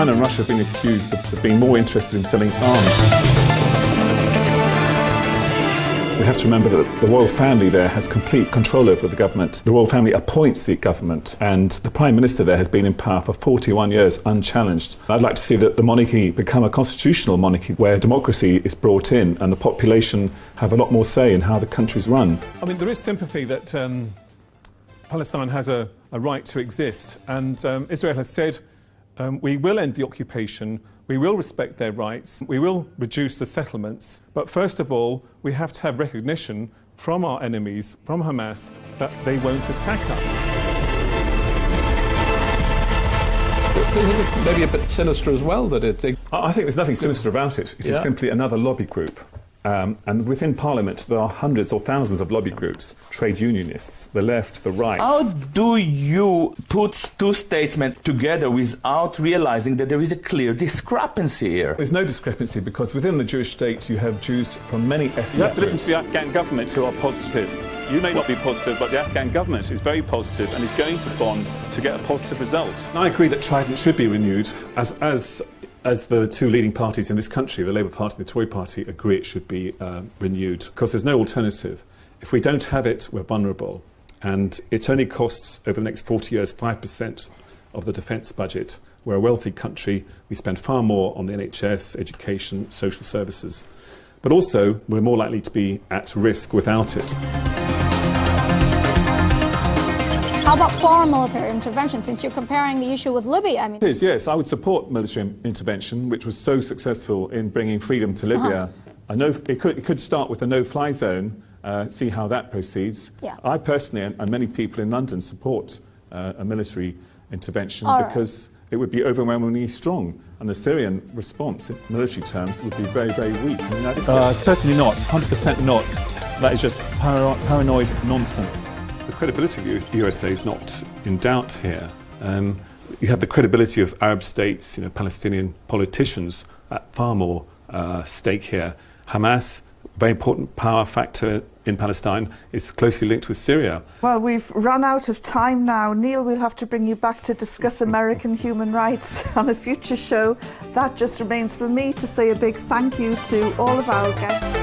China and Russia have been accused of being more interested in selling arms. We have to remember that the royal family there has complete control over the government. The royal family appoints the government, and the Prime Minister there has been in power for 41 years unchallenged. I'd like to see that the monarchy become a constitutional monarchy where democracy is brought in and the population have a lot more say in how the country's run. I mean, there is sympathy that Palestine has a right to exist, and Israel has said we will end the occupation, we will respect their rights, we will reduce the settlements, but first of all, we have to have recognition from our enemies, from Hamas, that they won't attack us. Maybe a bit sinister as well, that I think there's nothing sinister about it. It is simply another lobby group. And within Parliament there are hundreds or thousands of lobby groups, trade unionists, the left, the right. How do you put two statements together without realizing that there is a clear discrepancy here? There's no discrepancy because within the Jewish state you have Jews from many ethnic You have to listen groups. to the Afghan government who are positive. You may not be positive, but the Afghan government is very positive and is going to bond to get a positive result. And I agree that Trident should be renewed as the two leading parties in this country, the Labour Party and the Tory Party, agree it should be renewed, because there's no alternative. If we don't have it, we're vulnerable. And it only costs, over the next 40 years, 5% of the defence budget. We're a wealthy country. We spend far more on the NHS, education, social services. But also, we're more likely to be at risk without it. How about foreign military intervention, since you're comparing the issue with Libya? I mean, It is, yes. I would support military intervention, which was so successful in bringing freedom to Libya. It could start with a no-fly zone, see how that proceeds. Yeah. I personally, and many people in London, support a military intervention because it would be overwhelmingly strong, and the Syrian response in military terms would be very, very weak. I mean, Certainly not, 100% not. That is just paranoid nonsense. the credibility of the USA is not in doubt here. You have the credibility of Arab states, Palestinian politicians at far more stake here. Hamas, very important power factor in Palestine, is closely linked with Syria. Well, we've run out of time now. Neil, we'll have to bring you back to discuss American human rights on a future show. That just remains for me to say a big thank you to all of our guests.